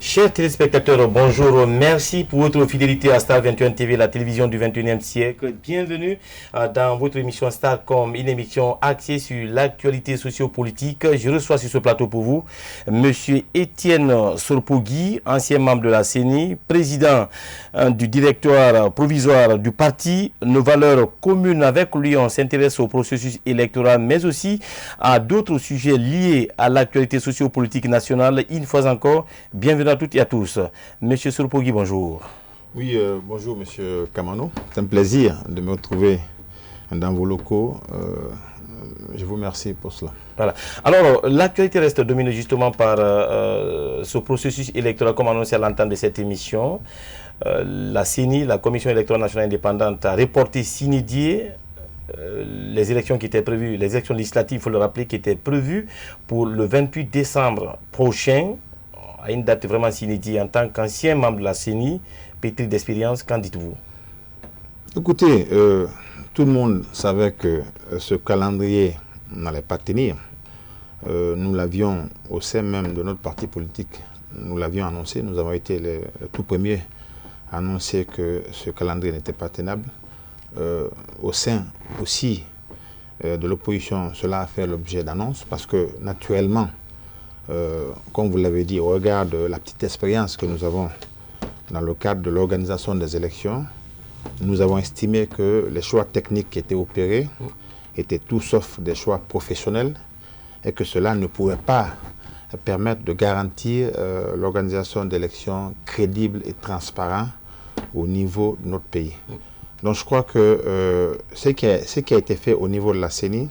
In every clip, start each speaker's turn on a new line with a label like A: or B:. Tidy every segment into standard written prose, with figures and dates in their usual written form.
A: Chers téléspectateurs, bonjour, merci pour votre fidélité à Star 21 TV, la télévision du 21e siècle. Bienvenue dans votre émission Starcom, une émission axée sur l'actualité sociopolitique. Je reçois sur ce plateau pour vous Monsieur Étienne Sorpogui, ancien membre de la CENI, président du directoire provisoire du parti. Nos valeurs communes avec lui, on s'intéresse au processus électoral, mais aussi à d'autres sujets liés à l'actualité sociopolitique nationale. Une fois encore, bienvenue à toutes et à tous. Monsieur Sorpogui, bonjour.
B: Oui, bonjour Monsieur Kamano. C'est un plaisir de me retrouver dans vos locaux. Je vous remercie pour cela.
A: Voilà. Alors, l'actualité reste dominée justement par ce processus électoral, comme annoncé à l'entente de cette émission. La CENI, la Commission électorale nationale indépendante, a reporté sine die les élections qui étaient prévues, les élections législatives, il faut le rappeler, qui étaient prévues pour le 28 décembre prochain, à une date vraiment sine die. En tant qu'ancien membre de la CENI, pétri d'expérience, qu'en dites-vous?
B: Écoutez, tout le monde savait que ce calendrier n'allait pas tenir. Nous l'avions au sein même de notre parti politique, nous l'avions annoncé, nous avons été les tout premiers à annoncer que ce calendrier n'était pas tenable. Au sein aussi de l'opposition, cela a fait l'objet d'annonces parce que naturellement, comme vous l'avez dit, au regard de la petite expérience que nous avons dans le cadre de l'organisation des élections, nous avons estimé que les choix techniques qui étaient opérés étaient tout sauf des choix professionnels et que cela ne pouvait pas permettre de garantir l'organisation d'élections crédibles et transparentes au niveau de notre pays. Donc je crois que ce qui a été fait au niveau de la CENI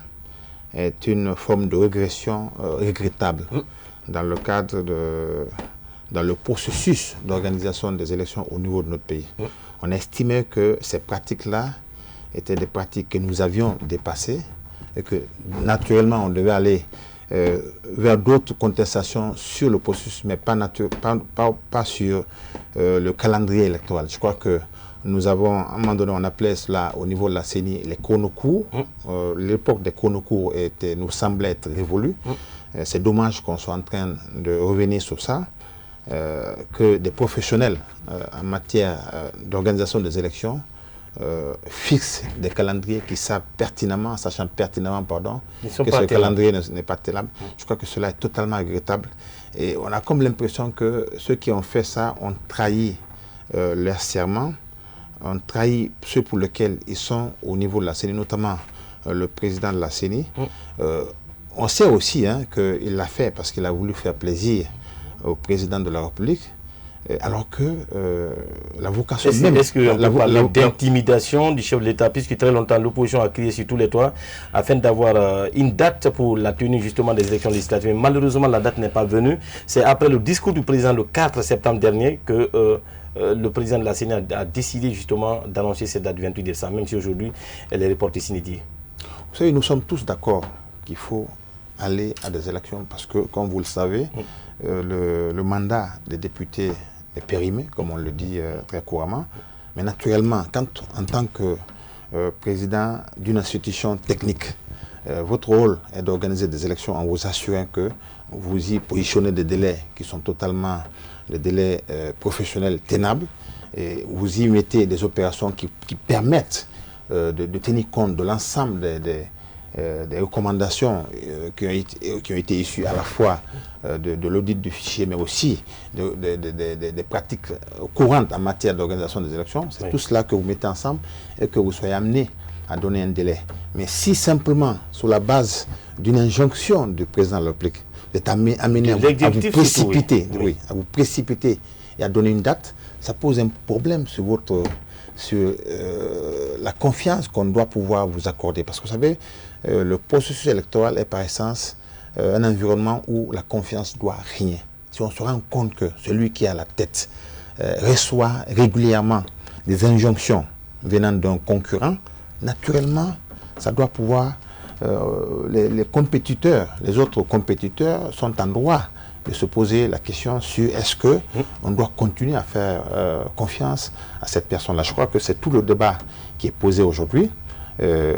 B: est une forme de régression regrettable dans le processus d'organisation des élections au niveau de notre pays. On estimait que ces pratiques-là étaient des pratiques que nous avions dépassées et que naturellement on devait aller vers d'autres contestations sur le processus, mais pas sur le calendrier électoral. Je crois que nous avons, à un moment donné, on appelait cela au niveau de la CENI les chronocours. L'époque des chronocours nous semblait être révolue. C'est dommage qu'on soit en train de revenir sur ça, que des professionnels en matière d'organisation des élections fixent des calendriers qui savent pertinemment, sachant pertinemment, que ce calendrier n'est pas tenable. Je crois que cela est totalement regrettable. Et on a comme l'impression que ceux qui ont fait ça ont trahi leur serment, ont trahi ceux pour lesquels ils sont au niveau de la CENI, notamment le président de la CENI. On sait aussi qu'il l'a fait parce qu'il a voulu faire plaisir au président de la République, alors que la vocation même...
A: Est-ce qu'on peut parler d'intimidation du chef de l'État, puisque très longtemps l'opposition a crié sur tous les toits afin d'avoir une date pour la tenue justement des élections législatives. Mais malheureusement, la date n'est pas venue. C'est après le discours du président le 4 septembre dernier que le président de la CENI a décidé justement d'annoncer cette date du 28 décembre, même si aujourd'hui elle est reportée sine die.
B: Vous savez, nous sommes tous d'accord qu'il faut aller à des élections parce que, comme vous le savez, le mandat des députés est périmé, comme on le dit très couramment. Mais naturellement, quand en tant que président d'une institution technique, votre rôle est d'organiser des élections en vous assurant que vous y positionnez des délais qui sont totalement des délais professionnels tenables, et vous y mettez des opérations qui permettent de tenir compte de l'ensemble des recommandations qui ont été issues à la fois de l'audit du fichier, mais aussi des pratiques courantes en matière d'organisation des élections. C'est tout cela que vous mettez ensemble et que vous soyez amené à donner un délai. Mais si simplement, sur la base d'une injonction du président de la République, vous êtes amené à vous précipiter, à vous précipiter et à donner une date, ça pose un problème sur la confiance qu'on doit pouvoir vous accorder. Parce que vous savez, le processus électoral est par essence un environnement où la confiance doit régner. Si on se rend compte que celui qui est à la tête reçoit régulièrement des injonctions venant d'un concurrent, naturellement, ça doit pouvoir... les compétiteurs, les autres compétiteurs sont en droit de se poser la question sur est-ce qu'on doit continuer à faire confiance à cette personne-là. Je crois que c'est tout le débat qui est posé aujourd'hui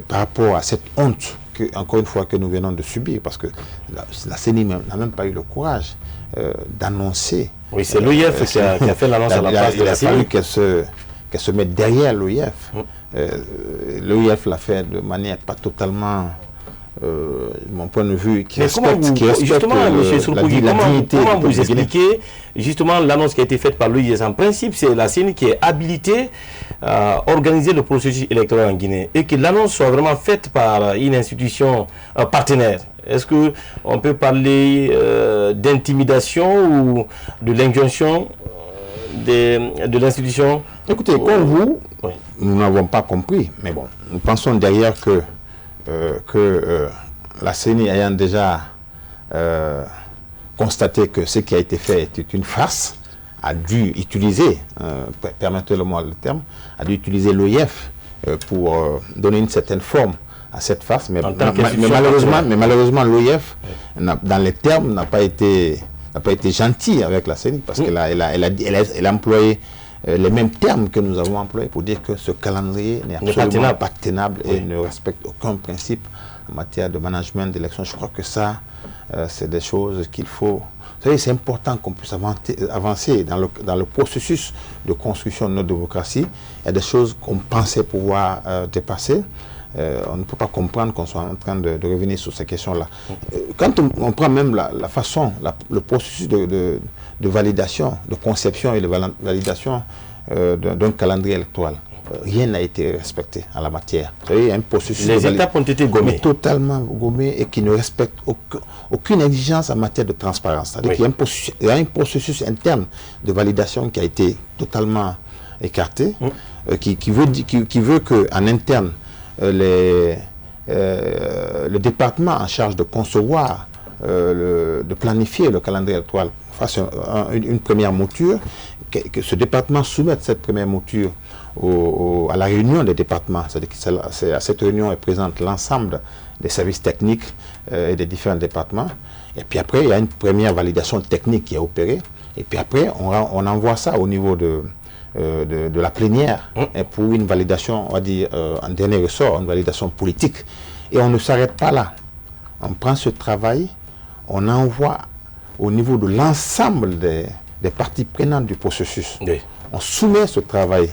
B: par rapport à cette honte encore une fois que nous venons de subir, parce que la CENI n'a même pas eu le courage d'annoncer.
A: Oui, c'est l'OIF qui a fait l'annonce à la place de la CENI.
B: Il a fallu qu'elle se mette derrière l'OIF. L'OIF l'a fait de manière pas totalement, mon point de vue, qui respecte,
A: justement, M. Sourpougui, comment vous expliquez justement l'annonce qui a été faite par l'OIF? En principe, c'est la CENI qui est habilitée à organiser le processus électoral en Guinée, et que l'annonce soit vraiment faite par une institution partenaire. Est-ce qu'on peut parler d'intimidation ou de l'injonction de l'institution?
B: Écoutez, comme vous, oui, nous n'avons pas compris, mais bon, nous pensons derrière que la CENI ayant déjà constaté que ce qui a été fait était une farce, a dû utiliser, permettez-le-moi le terme, a dû utiliser l'OIF pour donner une certaine forme à cette farce, mais malheureusement l'OIF, dans les termes, n'a pas été gentil avec la CENI, parce qu'elle a employé les mêmes termes que nous avons employés pour dire que ce calendrier n'est absolument pas tenable et ne respecte aucun principe en matière de management d'élection. Je crois que ça, c'est des choses qu'il faut... Vous savez, c'est important qu'on puisse avancer dans le processus de construction de notre démocratie. Il y a des choses qu'on pensait pouvoir dépasser. On ne peut pas comprendre qu'on soit en train de revenir sur ces questions-là. Quand on prend même la façon, le processus de validation, de conception et de validation d'un calendrier électoral, rien n'a été respecté en la matière. Vous savez, il y a un processus...
A: Les étapes ont été gommées.
B: Totalement gommées et qui ne respectent aucune exigence en matière de transparence. C'est-à-dire qu'il y a un processus interne de validation qui a été totalement écarté, qui veut qu'en interne, le département en charge de concevoir, de planifier le calendrier électoral fasse une première mouture, que ce département soumette cette première mouture à la réunion des départements. C'est-à-dire que à cette réunion est présente l'ensemble des services techniques et des différents départements. Et puis après, il y a une première validation technique qui est opérée. Et puis après, on envoie ça au niveau de la plénière pour une validation, on va dire, en dernier ressort, une validation politique. Et on ne s'arrête pas là. On prend ce travail, on envoie au niveau de l'ensemble des parties prenantes du processus. Oui. On soumet ce travail,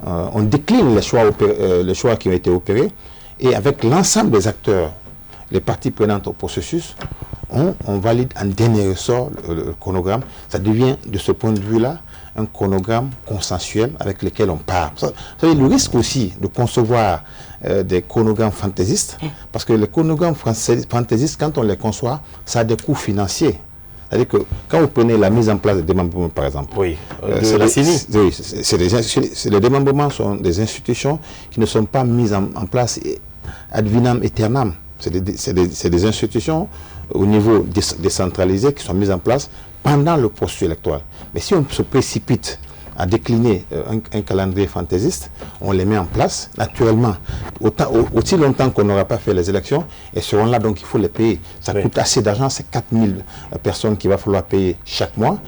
B: on décline les choix qui ont été opérés, et avec l'ensemble des acteurs, les parties prenantes au processus, on valide en dernier ressort le chronogramme. Ça devient, de ce point de vue-là, un chronogramme consensuel avec lequel on part. Vous savez, le risque aussi de concevoir des chronogrammes fantaisistes, parce que les chronogrammes fantaisistes, quand on les conçoit, ça a des coûts financiers. C'est-à-dire que quand vous prenez la mise en place des démembrements, par exemple,
A: c'est la CENI.
B: Oui, les démembrements sont des institutions qui ne sont pas mises en place ad vinam aeternam. C'est des institutions au niveau décentralisé qui sont mises en place pendant le processus électoral. Mais si on se précipite à décliner un calendrier fantaisiste, on les met en place naturellement. Aussi longtemps qu'on n'aura pas fait les élections, et seront là, donc il faut les payer. Ça coûte assez d'argent, c'est 4000 personnes qu'il va falloir payer chaque mois.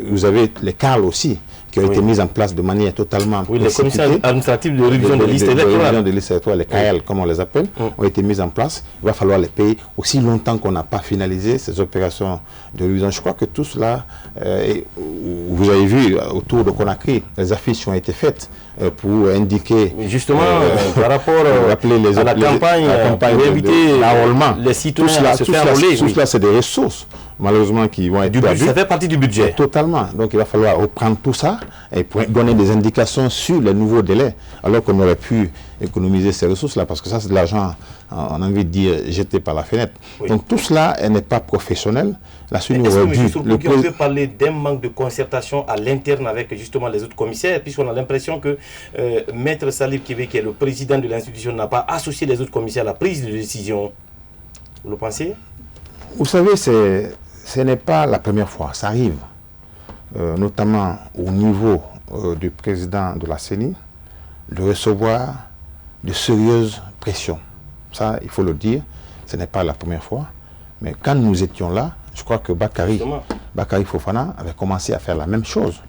B: Vous avez les CAL aussi, qui ont été mises en place de manière totalement
A: les commissions administratives de révision des listes électorales.
B: Les CAL, comme on les appelle, ont été mises en place. Il va falloir les payer aussi longtemps qu'on n'a pas finalisé ces opérations de révision. Je crois que tout cela, vous avez vu autour de Conakry, les affiches ont été faites pour indiquer...
A: Justement, par rapport à la campagne pour éviter
B: l'enrôlement.
A: Les citoyens à se faire enrôler.
B: Tout cela, c'est des ressources, malheureusement, qui vont être perdues.
A: Ça fait partie du budget.
B: Totalement. Donc, il va falloir reprendre tout ça et donner des indications sur les nouveaux délais, alors qu'on aurait pu économiser ces ressources-là, parce que ça, c'est de l'argent, on a envie de dire, jeté par la fenêtre. Oui. Donc, tout cela n'est pas professionnel. La CENI aurait dû...
A: On peut parler d'un manque de concertation à l'interne avec, justement, les autres commissaires, puisqu'on a l'impression que Maître Salif Kébé, qui est le président de l'institution, n'a pas associé les autres commissaires à la prise de décision. Vous le pensez?
B: Vous savez, ce n'est pas la première fois. Ça arrive, notamment au niveau du président de la CENI, de recevoir de sérieuses pressions. Ça, il faut le dire, ce n'est pas la première fois. Mais quand nous étions là, je crois que Bakary Fofana avait commencé à faire la même chose.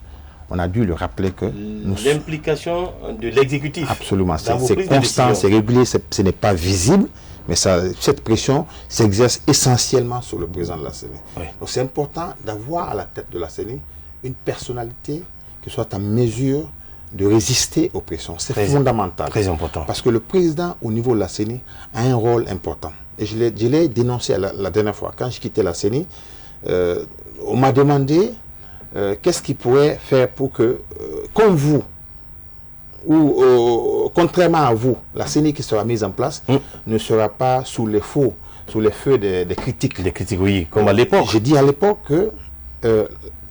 B: On a dû le rappeler que...
A: L'implication de l'exécutif.
B: Absolument. C'est constant, c'est régulier, ce n'est pas visible, Mais cette pression s'exerce essentiellement sur le président de la CENI.
A: Oui.
B: Donc c'est important d'avoir à la tête de la CENI une personnalité qui soit en mesure de résister aux pressions. C'est fondamental. Très important. Parce que le président, au niveau de la CENI, a un rôle important. Et je l'ai dénoncé la dernière fois. Quand je quittais la CENI, on m'a demandé qu'est-ce qu'il pourrait faire pour que, comme vous, ou contrairement à vous, la CENI qui sera mise en place ne sera pas sous les feux des critiques.
A: Des critiques, oui, comme à l'époque.
B: J'ai dit à l'époque que,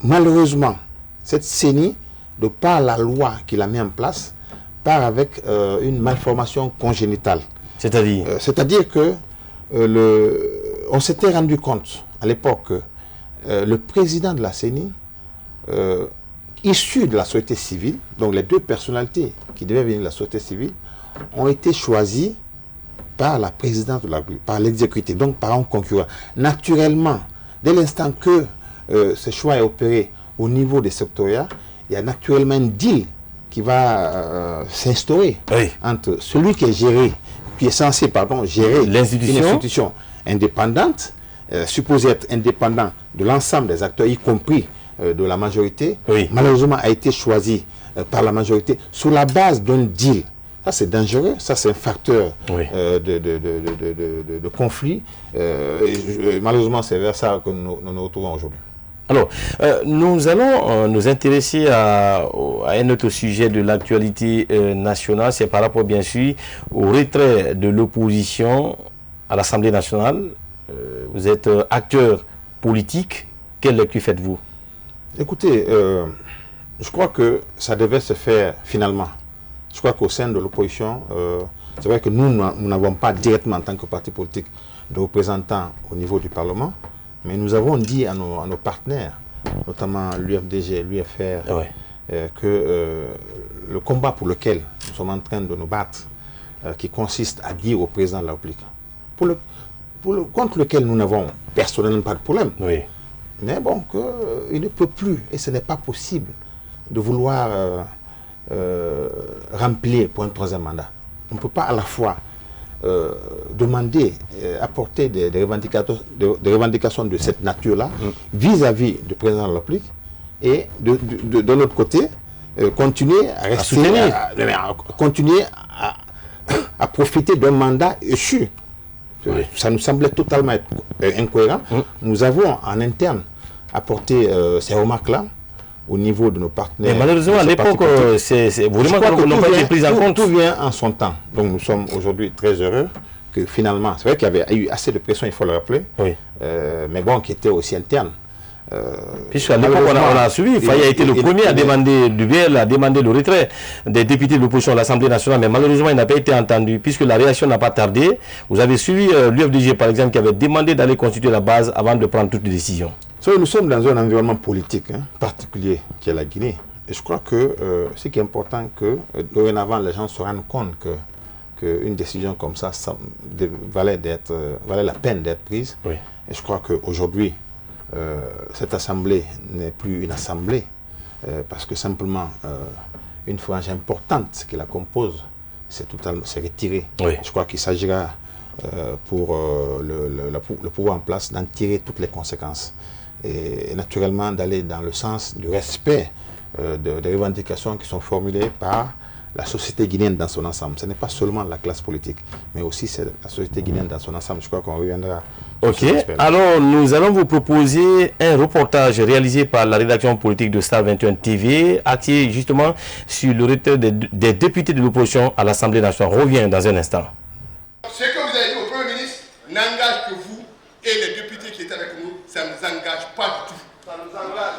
B: malheureusement, cette CENI, de par la loi qu'il a mis en place, part avec une malformation congénitale.
A: C'est-à-dire
B: c'est-à-dire que on s'était rendu compte à l'époque que le président de la CENI, issu de la société civile, donc les deux personnalités qui devaient venir de la société civile, ont été choisis par la présidence de la République, par l'exécutif, donc par un concurrent. Naturellement, dès l'instant que ce choix est opéré au niveau des sectoriats, il y a naturellement un deal qui va s'instaurer entre celui qui est censé gérer une institution indépendante, supposé être indépendant de l'ensemble des acteurs, y compris de la majorité, malheureusement a été choisi par la majorité sur la base d'un deal. Ça c'est dangereux, ça c'est un facteur de conflit. Malheureusement c'est vers ça que nous nous retrouvons aujourd'hui.
A: Alors, nous allons nous intéresser à un autre sujet de l'actualité nationale, c'est par rapport bien sûr au retrait de l'opposition à l'Assemblée nationale. Vous êtes acteur politique, quelle lecture faites-vous?
B: Écoutez, je crois que ça devait se faire finalement. Je crois qu'au sein de l'opposition, c'est vrai que nous n'avons pas directement en tant que parti politique de représentants au niveau du Parlement, mais nous avons dit à nos partenaires, notamment l'UFDG, l'UFR, que le combat pour lequel nous sommes en train de nous battre, qui consiste à dire au président de la République, contre lequel nous n'avons personnellement pas de problème, mais bon, qu'il ne peut plus, et ce n'est pas possible, de vouloir remplir pour un troisième mandat. On ne peut pas à la fois demander, apporter des revendications de cette nature-là vis-à-vis du président de la République et de l'autre côté, continuer à rester, continuer à profiter d'un mandat échu. Ça nous semblait totalement incohérent. Nous avons en interne apporté ces remarques-là au niveau de nos partenaires.
A: Mais malheureusement, à l'époque, c'est vraiment qu'on n'a pas été pris en compte.
B: Tout vient en son temps. Donc nous sommes aujourd'hui très heureux que finalement, c'est vrai qu'il y avait eu assez de pression, il faut le rappeler, mais bon, qui était aussi interne.
A: Puisqu'à l'époque, on a suivi, Faye a été le premier à demander le retrait des députés de l'opposition à l'Assemblée nationale, mais malheureusement, il n'a pas été entendu, puisque la réaction n'a pas tardé. Vous avez suivi l'UFDG, par exemple, qui avait demandé d'aller constituer la base avant de prendre toutes les décisions.
B: Nous sommes dans un environnement politique particulier qui est la Guinée. Et je crois que ce qui est important, que dorénavant les gens se rendent compte qu'une décision comme ça valait la peine d'être prise. Et je crois qu'aujourd'hui, cette assemblée n'est plus une assemblée parce que simplement une frange importante qui la compose s'est retirée. Je crois qu'il s'agira pour le pouvoir en place d'en tirer toutes les conséquences. Et naturellement d'aller dans le sens du respect des revendications qui sont formulées par la société guinéenne dans son ensemble. Ce n'est pas seulement la classe politique, mais aussi c'est la société guinéenne dans son ensemble. Je crois qu'on reviendra.
A: Ok, alors nous allons vous proposer un reportage réalisé par la rédaction politique de Star 21 TV, axé justement sur le retrait des députés de l'opposition à l'Assemblée nationale. On revient dans un instant.
C: Ce que vous avez dit au Premier ministre n'engage que vous et les députés qui étaient avec nous, ça ne nous engage pas du tout. Ça nous engage.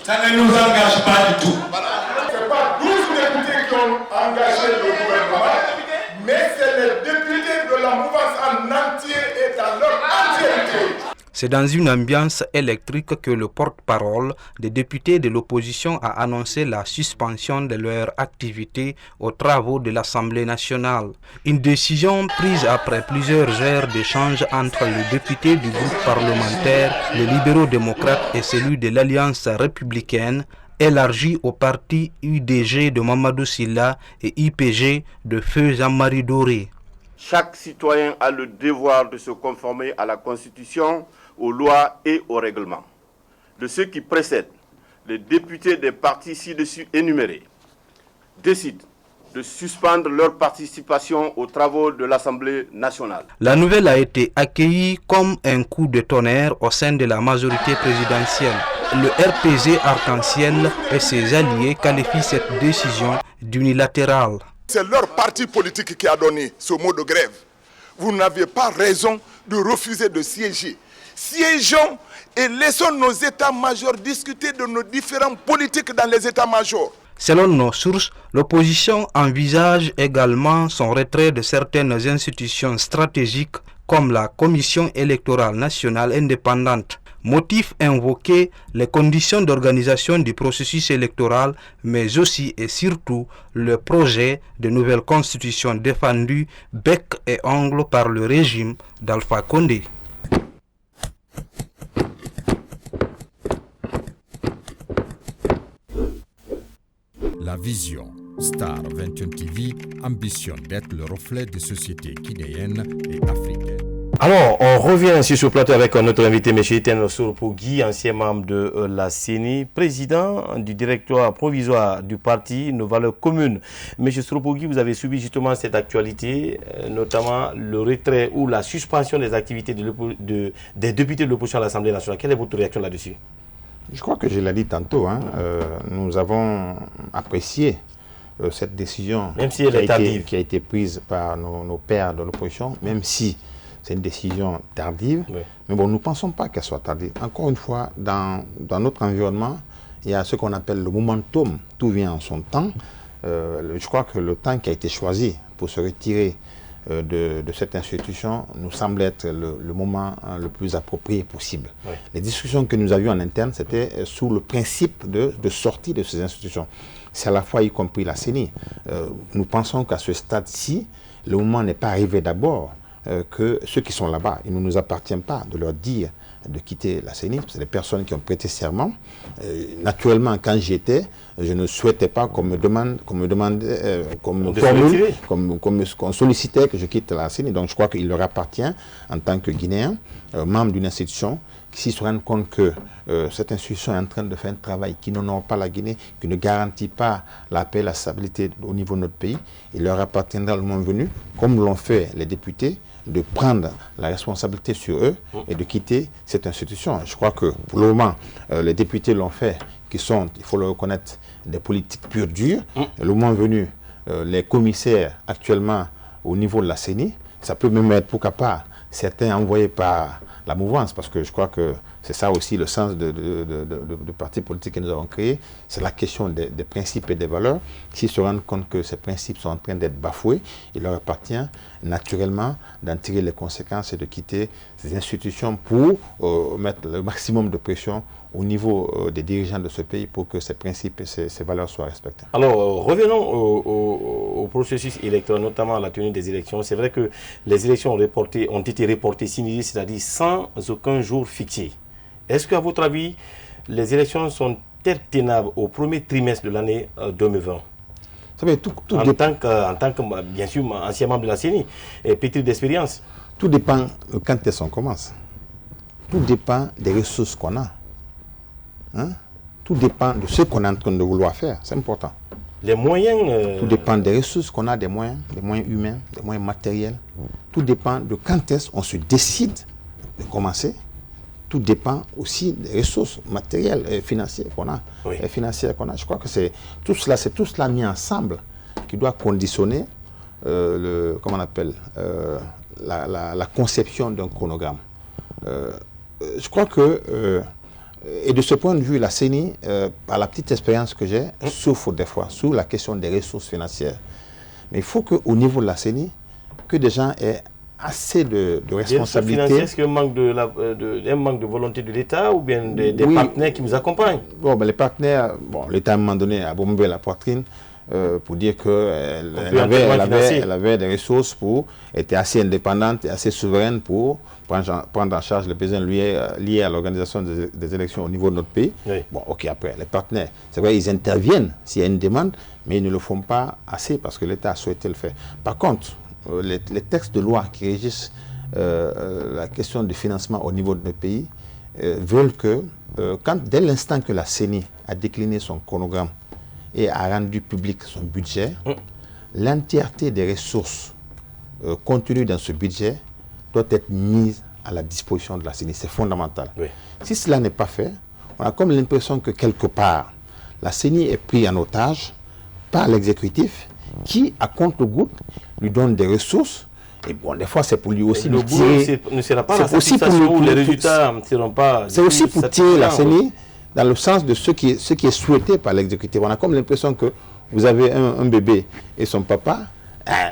D: Ça ne nous engage pas du tout.
C: Voilà. Ce n'est pas 12 députés qui ont engagé le gouvernement, mais c'est les députés de la mouvance en entier et dans leur entièreté.
E: C'est dans une ambiance électrique que le porte-parole des députés de l'opposition a annoncé la suspension de leur activité aux travaux de l'Assemblée nationale. Une décision prise après plusieurs heures d'échanges entre le député du groupe parlementaire, les libéraux démocrates et celui de l'Alliance républicaine, élargi au parti UDG de Mamadou Sylla et IPG de Feu Jean-Marie Doré.
F: Chaque citoyen a le devoir de se conformer à la Constitution, aux lois et aux règlements. De ce qui précède, les députés des partis ci-dessus énumérés décident de suspendre leur participation aux travaux de l'Assemblée nationale.
E: La nouvelle a été accueillie comme un coup de tonnerre au sein de la majorité présidentielle. Le RPG Arc-en-Ciel et ses alliés qualifient cette décision d'unilatérale.
C: C'est leur parti politique qui a donné ce mot de grève. Vous n'aviez pas raison de refuser de siéger. Siégeons et laissons nos états-majors discuter de nos différentes politiques dans les états-majors.
E: Selon nos sources, l'opposition envisage également son retrait de certaines institutions stratégiques comme la Commission électorale nationale indépendante. Motif invoqué, les conditions d'organisation du processus électoral, mais aussi et surtout le projet de nouvelle constitution défendu bec et ongle par le régime d'Alpha Condé.
G: La vision Star 21 TV ambitionne d'être le reflet des sociétés guinéennes et africaines.
A: Alors, on revient sur ce plateau avec notre invité, M. Etienne Sorpogui, ancien membre de la CENI, président du directoire provisoire du parti Nos Valeurs Communes. M. Sorpogui, vous avez suivi justement cette actualité, notamment le retrait ou la suspension des activités des députés de l'opposition à l'Assemblée nationale. Quelle est votre réaction là-dessus?
B: Je crois que je l'ai dit tantôt, nous avons apprécié cette décision
A: même si elle
B: qui a été prise par nos pairs de l'opposition, même si c'est une décision tardive. Oui. Mais bon, nous ne pensons pas qu'elle soit tardive. Encore une fois, dans notre environnement, il y a ce qu'on appelle le momentum. Tout vient en son temps. Je crois que le temps qui a été choisi pour se retirer de cette institution nous semble être le moment le plus approprié possible. Oui. Les discussions que nous avions en interne, c'était sous le principe de sortie de ces institutions. C'est à la fois y compris la CENI. Nous pensons qu'à ce stade-ci, le moment n'est pas arrivé d'abord que ceux qui sont là-bas, il ne nous appartient pas de leur dire de quitter la CENI. C'est des personnes qui ont prêté serment. Naturellement, quand j'y étais, je ne souhaitais pas qu'on sollicitait que je quitte la CENI. Donc je crois qu'il leur appartient, en tant que Guinéens, membres d'une institution, s'ils se rendent compte que cette institution est en train de faire un travail qui n'honore pas la Guinée, qui ne garantit pas la paix et la stabilité au niveau de notre pays, il leur appartiendra le moment venu, comme l'ont fait les députés, de prendre la responsabilité sur eux et de quitter cette institution. Je crois que pour le moment, les députés l'ont fait, qui sont, il faut le reconnaître, des politiques pures dures. Le moment venu, les commissaires actuellement au niveau de la CENI, ça peut même être, pourquoi pas, certains envoyés par la mouvance, parce que je crois que c'est ça aussi le sens de partis politiques que nous avons créés, c'est la question des principes et des valeurs. S'ils se rendent compte que ces principes sont en train d'être bafoués, il leur appartient naturellement d'en tirer les conséquences et de quitter ces institutions pour mettre le maximum de pression au niveau des dirigeants de ce pays pour que ces principes et ces valeurs soient respectés.
A: Alors, revenons au processus électoral, notamment à la tenue des élections. C'est vrai que les élections ont été reportées, signalées, c'est-à-dire sans aucun jour fixé. Est-ce qu'à votre avis, les élections sont tenables au premier trimestre de l'année 2020? Vous savez, en tant que, bien sûr, ancien membre de la CENI et pétri d'expérience.
B: Tout dépend de quand est-ce qu'on commence. Tout dépend des ressources qu'on a. Tout dépend de ce qu'on est en train de vouloir faire. C'est important.
A: Les moyens...
B: Tout dépend des ressources qu'on a, des moyens humains, des moyens matériels. Tout dépend de quand est-ce qu'on se décide de commencer. Tout dépend aussi des ressources matérielles et financières qu'on a. Oui. Je crois que c'est tout cela mis ensemble qui doit conditionner la conception d'un chronogramme. Je crois que, et de ce point de vue, la CENI, par la petite expérience que j'ai, souffre des fois sous la question des ressources financières. Mais il faut qu'au niveau de la CENI, que des gens aient assez de responsabilité.
A: Est-ce qu'il y a un manque de volonté de l'État ou bien des partenaires qui vous accompagnent?
B: Bon, ben les partenaires, l'État à un moment donné a bombé la poitrine pour dire qu'elle avait des ressources était assez indépendante et assez souveraine pour prendre en charge les besoins liés à l'organisation des élections au niveau de notre pays. Oui. Bon, ok, après, les partenaires, c'est vrai, ils interviennent s'il y a une demande, mais ils ne le font pas assez parce que l'État a souhaité le faire. Par contre, les textes de loi qui régissent la question du financement au niveau de nos pays veulent que, dès l'instant que la CENI a décliné son chronogramme et a rendu public son budget, l'entièreté des ressources contenues dans ce budget doit être mise à la disposition de la CENI. C'est fondamental. Oui. Si cela n'est pas fait, on a comme l'impression que quelque part, la CENI est prise en otage par l'exécutif qui, à compte-goutte, lui donne des ressources. Et bon, des fois, c'est pour lui aussi
A: le
B: tirer.
A: Ne sera pas la satisfaction où les résultats ne seront pas.
B: C'est aussi pour tirer la CENI dans le sens de ce qui est souhaité par l'exécutif. On a comme l'impression que vous avez un bébé et son papa.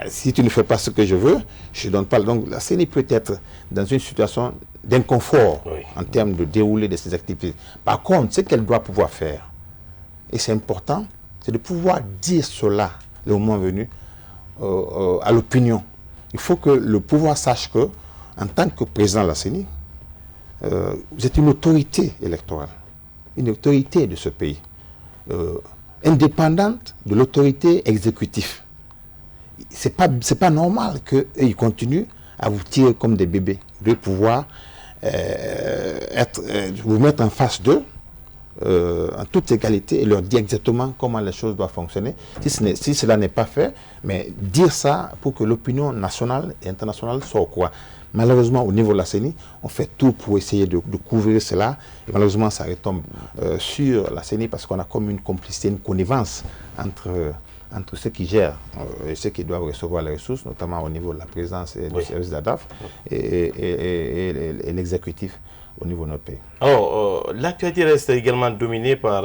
B: Si tu ne fais pas ce que je veux, je ne donne pas. Donc la CENI peut être dans une situation d'inconfort en termes de déroulé de ses activités. Par contre, ce qu'elle doit pouvoir faire, et c'est important, c'est de pouvoir dire cela le moment venu à l'opinion. Il faut que le pouvoir sache que, en tant que président de la CENI, vous êtes une autorité électorale, une autorité de ce pays, indépendante de l'autorité exécutive. C'est pas normal qu'ils continuent à vous tirer comme des bébés. Vous devez pouvoir vous mettre en face d'eux en toute égalité et leur dire exactement comment les choses doivent fonctionner. Si cela n'est pas fait, mais dire ça pour que l'opinion nationale et internationale soit au courant. Malheureusement, au niveau de la CENI, on fait tout pour essayer de couvrir cela. Et malheureusement, ça retombe sur la CENI parce qu'on a comme une complicité, une connivence entre ceux qui gèrent et ceux qui doivent recevoir les ressources, notamment au niveau de la présidence et du service d'ADAF et l'exécutif au niveau de notre pays.
A: Alors, l'actualité reste également dominée par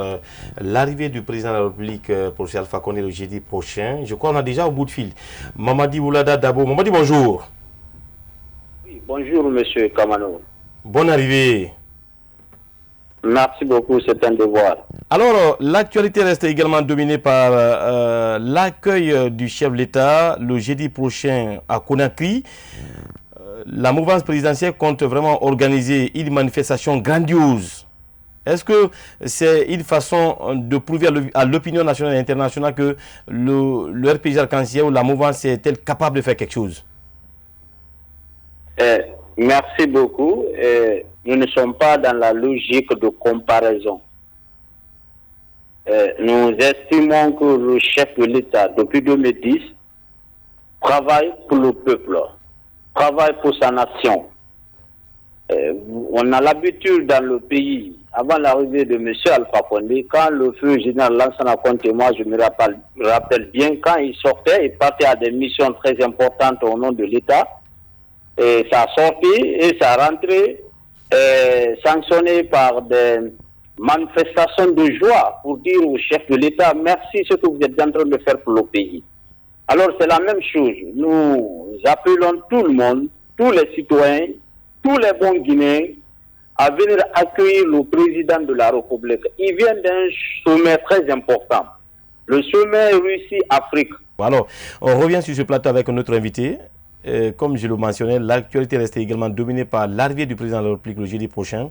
A: l'arrivée du président de la République, professeur Alpha Condé, le jeudi prochain. Je crois qu'on a déjà au bout de fil Mamadi Boulada Dabo. Mamadi, bonjour.
H: Oui, bonjour, monsieur Kamano.
A: Bonne arrivée.
H: Merci beaucoup, c'est un devoir.
A: Alors, l'actualité reste également dominée par l'accueil du chef de l'État le jeudi prochain à Conakry. La mouvance présidentielle compte vraiment organiser une manifestation grandiose. Est-ce que c'est une façon de prouver à l'opinion nationale et internationale que le RPG Arc-en-Ciel ou la mouvance est-elle capable de faire quelque chose?
H: Merci beaucoup. Nous ne sommes pas dans la logique de comparaison. Nous estimons que le chef de l'État, depuis 2010, travaille pour le peuple, travaille pour sa nation. On a l'habitude dans le pays, avant l'arrivée de M. Alpha Condé, quand le feu général Lansana Conté, moi je me rappelle bien, quand il sortait, il partait à des missions très importantes au nom de l'État, et sa sortie et sa rentrée sanctionnée par des manifestations de joie pour dire au chef de l'État merci ce que vous êtes en train de faire pour le pays. Alors c'est la même chose. Nous appelons tout le monde, tous les citoyens, tous les bons Guinéens à venir accueillir le président de la République. Il vient d'un sommet très important, le sommet Russie-Afrique.
A: Alors, on revient sur ce plateau avec notre invité. Comme je le mentionnais, l'actualité reste également dominée par l'arrivée du président de la République le jeudi prochain,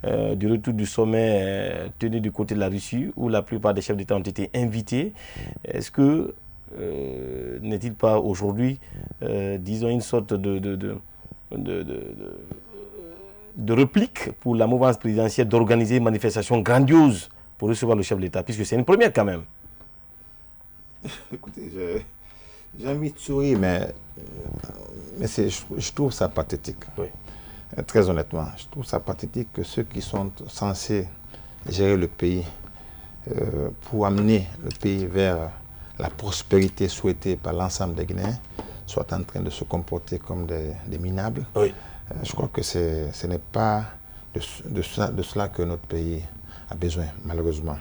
A: du retour du sommet tenu du côté de la Russie, où la plupart des chefs d'État ont été invités. Est-ce que n'est-il pas aujourd'hui, disons, une sorte de réplique pour la mouvance présidentielle d'organiser une manifestation grandiose pour recevoir le chef de l'État, puisque c'est une première quand même?
B: Écoutez, j'ai envie de sourire, mais je trouve ça pathétique. Oui. Très honnêtement, je trouve ça pathétique que ceux qui sont censés gérer le pays pour amener le pays vers la prospérité souhaitée par l'ensemble des Guinéens soient en train de se comporter comme des minables. Oui. Je crois que ce n'est pas de cela que notre pays a besoin, malheureusement.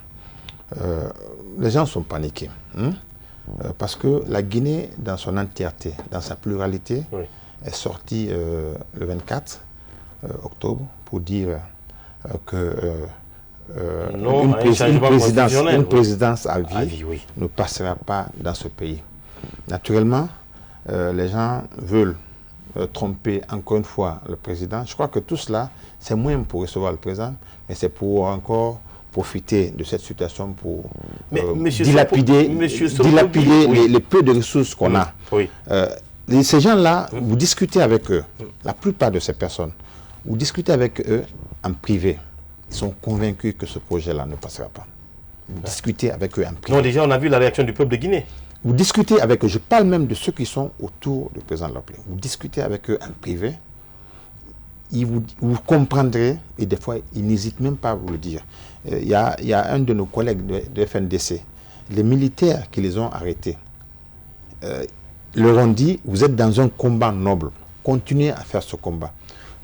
B: Les gens sont paniqués. Parce que la Guinée, dans son entièreté, dans sa pluralité, est sortie le 24 octobre pour dire que une présidence à vie ne passera pas dans ce pays. Naturellement, les gens veulent tromper encore une fois le président. Je crois que tout cela, c'est moins pour recevoir le président, mais c'est pour encore profiter de cette situation pour dilapider les peu de ressources qu'on a. Oui. ces gens-là, vous discutez avec eux, la plupart de ces personnes, vous discutez avec eux en privé. Ils sont convaincus que ce projet-là ne passera pas. Vous discutez avec eux en privé.
A: Non, déjà, on a vu la réaction du peuple de Guinée.
B: Vous discutez avec eux, je parle même de ceux qui sont autour du président de la République. Vous discutez avec eux en privé, vous comprendrez, et des fois, ils n'hésitent même pas à vous le dire. Il y a un de nos collègues de FNDC, les militaires qui les ont arrêtés, leur ont dit, vous êtes dans un combat noble, continuez à faire ce combat.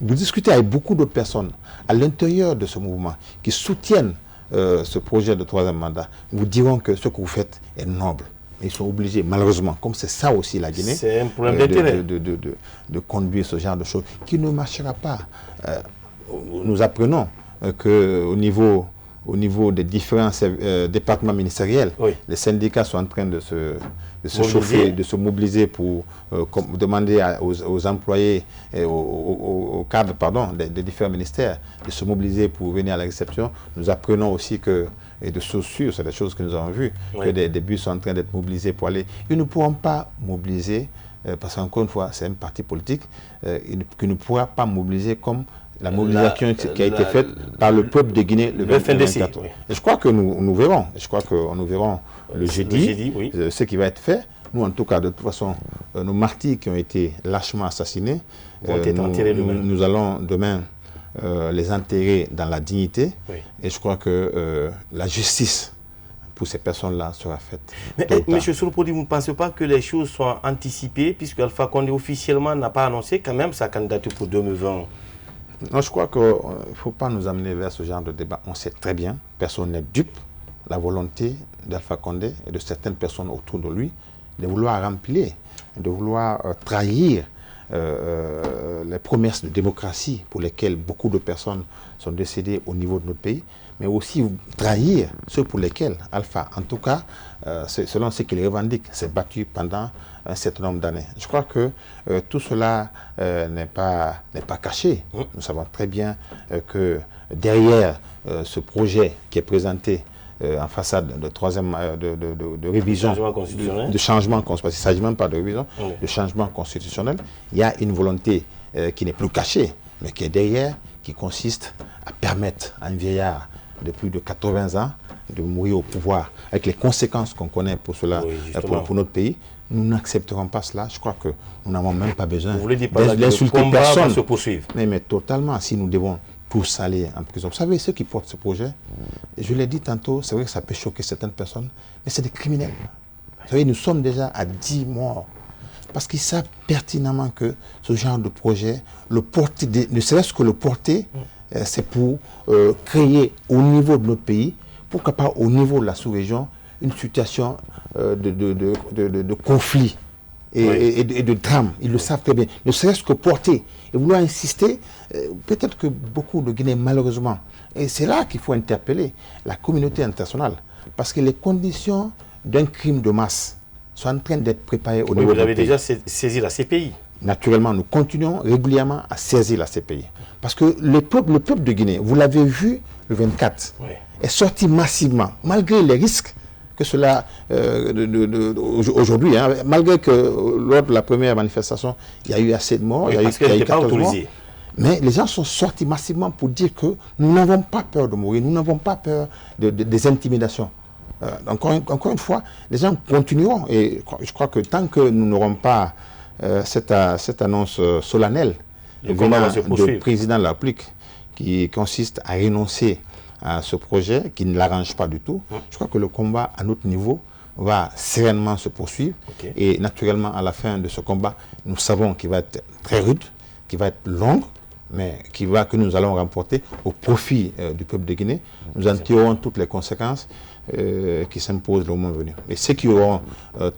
B: Vous discutez avec beaucoup de personnes à l'intérieur de ce mouvement qui soutiennent ce projet de 3e mandat, vous diront que ce que vous faites est noble. Ils sont obligés, malheureusement, comme c'est ça aussi la Guinée,
A: c'est un problème d'intérêt,
B: de conduire ce genre de choses qui ne marchera pas. Nous apprenons qu'au niveau des différents départements ministériels, les syndicats sont en train de se chauffer, de se mobiliser pour demander aux employés, aux cadres des différents ministères de se mobiliser pour venir à la réception. Nous apprenons aussi que, et de sourcils, c'est des choses que nous avons vues, que des bus sont en train d'être mobilisés pour aller. Ils ne pourront pas mobiliser, parce qu'encore une fois, c'est un parti politique, qui ne pourra pas mobiliser comme la mobilisation qui a été faite par le peuple de Guinée le 24. Et je crois que nous verrons. Je crois que nous verrons le jeudi ce qui va être fait. Nous, en tout cas, de toute façon, nos martyrs qui ont été lâchement assassinés, nous allons demain les enterrer dans la dignité. Et je crois que la justice pour ces personnes-là sera faite.
A: Mais M. Solopodi, vous ne pensez pas que les choses sont anticipées, puisque Alpha Condé officiellement n'a pas annoncé quand même sa candidature pour 2020?
B: Non, je crois qu'il ne faut pas nous amener vers ce genre de débat. On sait très bien, personne n'est dupe, la volonté d'Alpha Condé et de certaines personnes autour de lui de vouloir remplir, de vouloir trahir les promesses de démocratie pour lesquelles beaucoup de personnes sont décédées au niveau de notre pays, mais aussi trahir ceux pour lesquels Alpha, en tout cas, selon ce qu'il revendique, s'est battu pendant un certain nombre d'années. Je crois que tout cela n'est pas caché. Nous savons très bien que derrière ce projet qui est présenté en façade de troisième de révision, de changement constitutionnel, parce qu'il ne s'agit même pas de révision, de changement constitutionnel, il y a une volonté qui n'est plus cachée, mais qui est derrière, qui consiste à permettre à un vieillard de plus de 80 ans de mourir au pouvoir, avec les conséquences qu'on connaît pour cela, pour notre pays. Nous n'accepterons pas cela. Je crois que nous n'avons même pas besoin d'insulter personne.
A: Se poursuivre.
B: Mais totalement, si nous devons tous aller en prison. Vous savez, ceux qui portent ce projet, je l'ai dit tantôt, c'est vrai que ça peut choquer certaines personnes, mais c'est des criminels. Vous savez, nous sommes déjà à 10 morts. Parce qu'ils savent pertinemment que ce genre de projet, le porter, ne serait-ce que le porter, c'est pour créer au niveau de notre pays, pourquoi pas au niveau de la sous-région, une situation de conflit et de drame. Ils le savent très bien. Ne serait-ce que porter et vouloir insister, peut-être que beaucoup de Guinéens, malheureusement, et c'est là qu'il faut interpeller la communauté internationale, parce que les conditions d'un crime de masse sont en train d'être préparées au niveau de notre pays. Vous avez déjà
A: saisi la CPI.
B: Naturellement, nous continuons régulièrement à saisir la CPI. Parce que le peuple de Guinée, vous l'avez vu le 24, est sorti massivement, malgré les risques que cela, aujourd'hui, malgré que lors de la première manifestation, il y a eu assez de morts, il y a eu 14 morts. Mais les gens sont sortis massivement pour dire que nous n'avons pas peur de mourir, nous n'avons pas peur des intimidations. Encore une fois, les gens continueront. Et je crois que tant que nous n'aurons pas cette annonce solennelle venant du président de la République qui consiste à renoncer à ce projet qui ne l'arrange pas du tout, je crois que le combat à notre niveau va sereinement se poursuivre. Et naturellement, à la fin de ce combat, nous savons qu'il va être très rude, qu'il va être long, mais que nous allons remporter au profit du peuple de Guinée. Nous en tirerons toutes les conséquences qui s'imposent le moment venu. Et ceux qui auront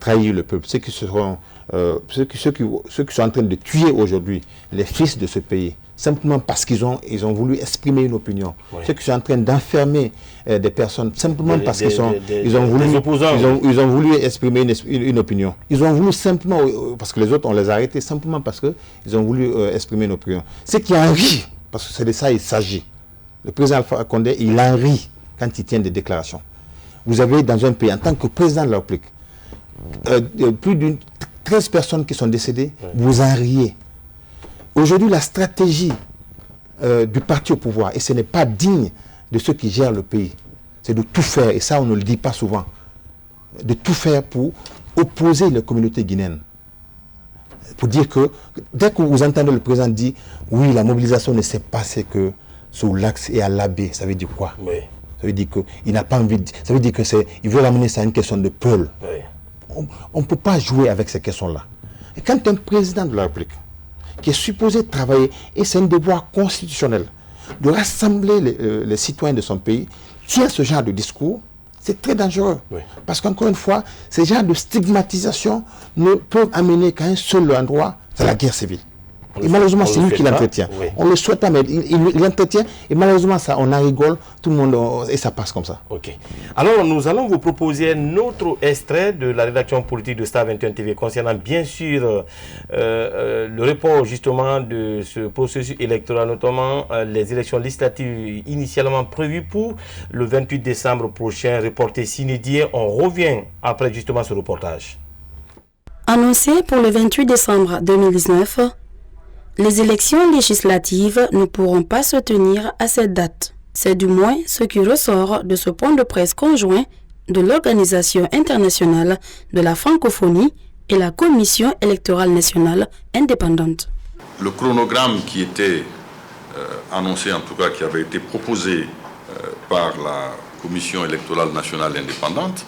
B: trahi le peuple, ceux qui sont en train de tuer aujourd'hui les fils de ce pays, simplement parce qu'ils ont voulu exprimer une opinion. Ceux qui sont en train d'enfermer des personnes, simplement parce qu'ils ont voulu exprimer une opinion. Ils ont voulu simplement, parce que les autres, on les a arrêtés, simplement parce qu'ils ont voulu exprimer une opinion. Ceux qui en rient, parce que c'est de ça qu'il s'agit. Le président Alpha Condé, il en rit quand il tient des déclarations. Vous avez dans un pays, en tant que président de la République, plus d'une 13 personnes qui sont décédées, vous en riez. Aujourd'hui, la stratégie du parti au pouvoir, et ce n'est pas digne de ceux qui gèrent le pays, c'est de tout faire, et ça on ne le dit pas souvent, de tout faire pour opposer les communautés guinéennes. Pour dire que, dès que vous entendez le président dire, oui, la mobilisation ne s'est passée que sous l'axe et à l'abbé, ça veut dire quoi? Ça veut dire qu'il n'a pas envie de... Ça veut dire qu'il veut ramener ça à une question de peuple. On ne peut pas jouer avec ces questions-là. Et quand un président de la République, qui est supposé travailler, et c'est un devoir constitutionnel, de rassembler les citoyens de son pays, tient ce genre de discours, c'est très dangereux. Parce qu'encore une fois, ces genres de stigmatisation ne peuvent amener qu'à un seul endroit, c'est la guerre civile. Et malheureusement, c'est lui qui l'entretient. On ne le souhaite pas, mais il l'entretient. Et malheureusement, ça, on en rigole, tout le monde, et ça passe comme ça.
A: Ok. Alors, nous allons vous proposer un autre extrait de la rédaction politique de Star 21 TV concernant, bien sûr, le report, justement, de ce processus électoral, notamment les élections législatives initialement prévues pour le 28 décembre prochain, reporté sine die. On revient après, justement, ce reportage.
I: Annoncé pour le 28 décembre 2019, les élections législatives ne pourront pas se tenir à cette date. C'est du moins ce qui ressort de ce point de presse conjoint de l'Organisation internationale de la francophonie et la Commission électorale nationale indépendante.
J: Le chronogramme qui était annoncé, en tout cas qui avait été proposé par la Commission électorale nationale indépendante,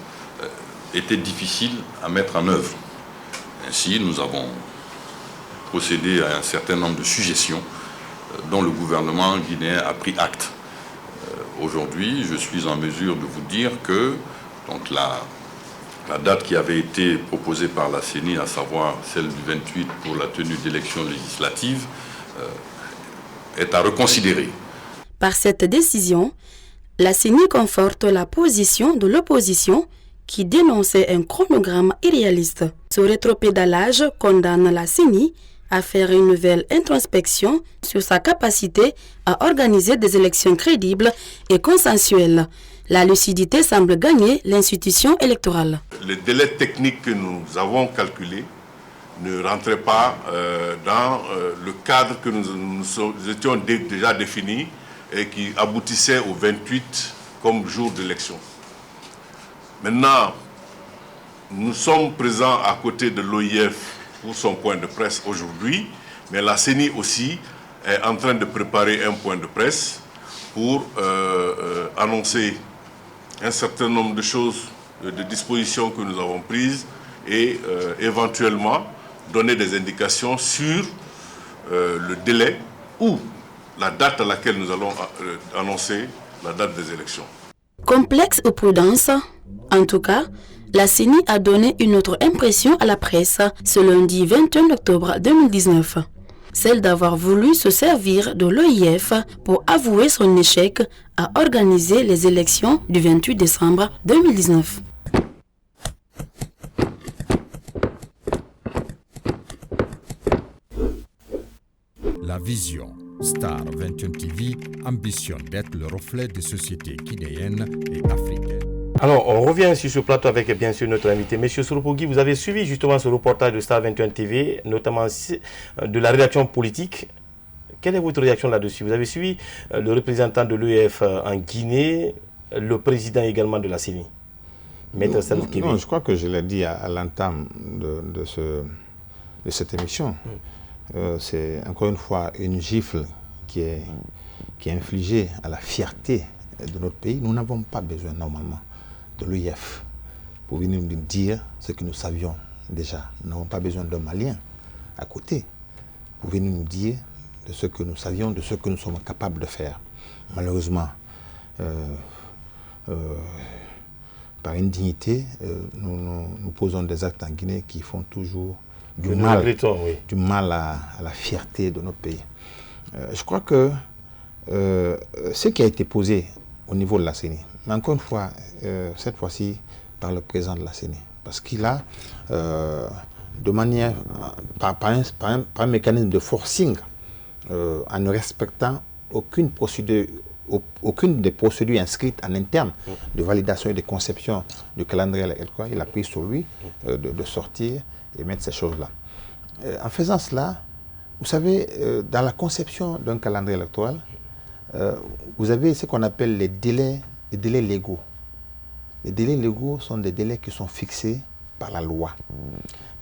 J: était difficile à mettre en œuvre. Ainsi, nous avons procédé à un certain nombre de suggestions dont le gouvernement guinéen a pris acte. Aujourd'hui, je suis en mesure de vous dire que donc, la date qui avait été proposée par la CENI, à savoir celle du 28 pour la tenue d'élections législatives, est à reconsidérer.
I: Par cette décision, la CENI conforte la position de l'opposition qui dénonçait un chronogramme irréaliste. Ce rétropédalage condamne la CENI à faire une nouvelle introspection sur sa capacité à organiser des élections crédibles et consensuelles. La lucidité semble gagner l'institution électorale.
J: Les délais techniques que nous avons calculés ne rentraient pas dans le cadre que nous étions déjà défini et qui aboutissait au 28 comme jour d'élection. Maintenant, nous sommes présents à côté de l'OIF pour son point de presse aujourd'hui, mais la CENI aussi est en train de préparer un point de presse pour annoncer un certain nombre de choses, de dispositions que nous avons prises et éventuellement donner des indications sur le délai ou la date à laquelle nous allons annoncer la date des élections.
I: Complexe ou prudence, en tout cas, la CENI a donné une autre impression à la presse ce lundi 21 octobre 2019. Celle d'avoir voulu se servir de l'OIF pour avouer son échec à organiser les élections du 28 décembre 2019.
G: La vision Star 21 TV ambitionne d'être le reflet des sociétés guinéennes et africaines.
A: Alors, on revient sur ce plateau avec bien sûr notre invité. Monsieur Soropogui, vous avez suivi justement ce reportage de Star 21 TV, notamment de la rédaction politique. Quelle est votre réaction là-dessus? Vous avez suivi le représentant de l'OIF en Guinée, le président également de la CENI, Maître Salif Kébé.
B: Non, je crois que je l'ai dit à l'entame de cette émission. C'est encore une fois une gifle qui est infligée à la fierté de notre pays. Nous n'avons pas besoin normalement de l'OIF pour venir nous dire ce que nous savions déjà. Nous n'avons pas besoin d'un Malien à côté pour venir nous dire de ce que nous savions, de ce que nous sommes capables de faire. Malheureusement, par indignité, nous posons des actes en Guinée qui font toujours du mal à la fierté de notre pays. Je crois que ce qui a été posé au niveau de la CENI, mais encore une fois, cette fois-ci par le président de la CENI, parce qu'il a, de manière, par un mécanisme de forcing, en ne respectant aucune procédure aucune des procédures inscrites en interne de validation et de conception du calendrier électoral, il a pris sur lui de sortir et mettre ces choses-là. En faisant cela, vous savez, dans la conception d'un calendrier électoral, vous avez ce qu'on appelle les délais légaux. Les délais légaux sont des délais qui sont fixés par la loi.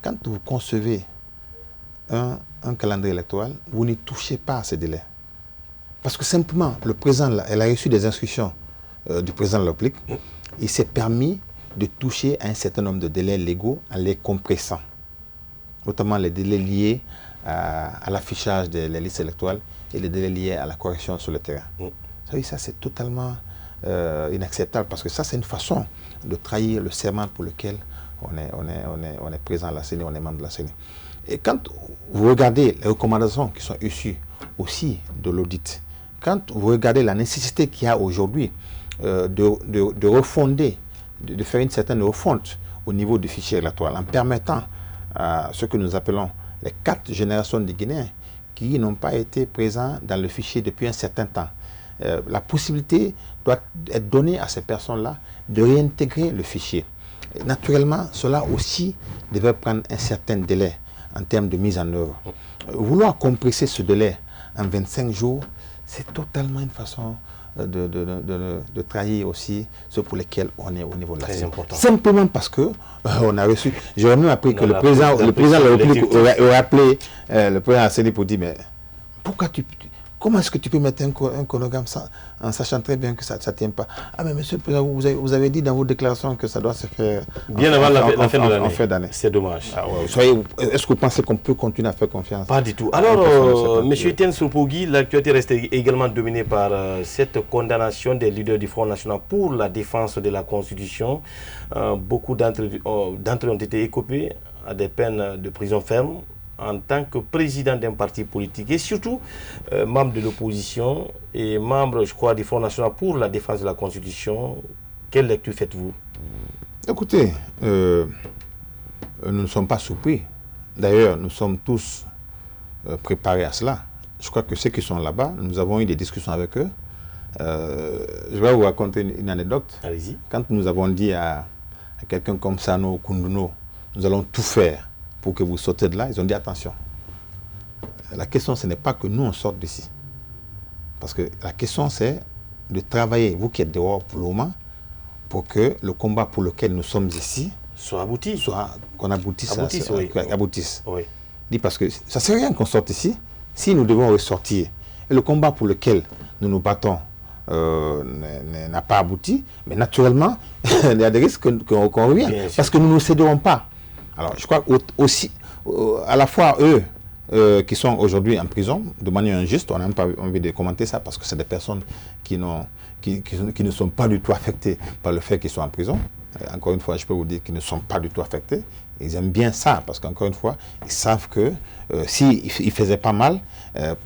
B: Quand vous concevez un calendrier électoral, vous ne touchez pas à ces délais. Parce que simplement, le président, elle a reçu des instructions du président de la République, il s'est permis de toucher à un certain nombre de délais légaux en les compressant. Notamment les délais liés à l'affichage des listes électorales et les délais liés à la correction sur le terrain. Vous savez, ça c'est totalement inacceptable parce que ça c'est une façon de trahir le serment pour lequel on est présent à la CENI, on est membre de la CENI. Et quand vous regardez les recommandations qui sont issues aussi de l'audit, quand vous regardez la nécessité qu'il y a aujourd'hui de refonder, de faire une certaine refonte au niveau du fichier électoral en permettant à ce que nous appelons les 4 générations de Guinéens qui n'ont pas été présents dans le fichier depuis un certain temps. La possibilité doit être donnée à ces personnes-là de réintégrer le fichier. Et naturellement, cela aussi devait prendre un certain délai en termes de mise en œuvre. Vouloir compresser ce délai en 25 jours, c'est totalement une façon de trahir aussi ceux pour lesquels on est au niveau de la CENI. Simplement parce que on a reçu, j'aurais même appris que le président de la République aurait appelé le président de la CENI pour dire mais pourquoi comment est-ce que tu peux mettre un chronogramme en sachant très bien que ça ne tient pas? Ah mais monsieur le président, vous avez dit dans vos déclarations que ça doit se faire
A: bien avant la fin de
B: l'année.
A: C'est dommage.
B: Ah ouais. Est-ce que vous pensez qu'on peut continuer à faire confiance?
A: Pas du tout. Alors, M. Etienne Soupogui, l'actualité reste également dominée par cette condamnation des leaders du Front National pour la défense de la Constitution. Beaucoup d'entre eux ont été écopés à des peines de prison ferme en tant que président d'un parti politique et surtout membre de l'opposition et membre, je crois, du Front National pour la défense de la Constitution. Quelle lecture faites-vous?
B: Écoutez, nous ne sommes pas surpris. D'ailleurs, nous sommes tous préparés à cela. Je crois que ceux qui sont là-bas, nous avons eu des discussions avec eux. Je vais vous raconter une anecdote.
A: Allez-y.
B: Quand nous avons dit à quelqu'un comme Sano Kunduno, nous allons tout faire pour que vous sortez de là, ils ont dit attention. La question, ce n'est pas que nous, on sorte d'ici. Parce que la question, c'est de travailler, vous qui êtes dehors pour le moment, pour que le combat pour lequel nous sommes ici
A: soit abouti.
B: Qu'on aboutisse. Aboutisse.
A: Oui.
B: Dit parce que ça ne sert à rien qu'on sorte ici si nous devons ressortir. Et le combat pour lequel nous nous battons n'a pas abouti, mais naturellement, il y a des risques qu'on revienne. Parce que nous ne nous céderons pas. Alors, je crois aussi, à la fois eux qui sont aujourd'hui en prison de manière injuste, on n'a même pas envie de commenter ça parce que c'est des personnes qui ne sont pas du tout affectées par le fait qu'ils sont en prison. Encore une fois, je peux vous dire qu'ils ne sont pas du tout affectés. Ils aiment bien ça parce qu'encore une fois, ils savent que s'ils faisaient pas mal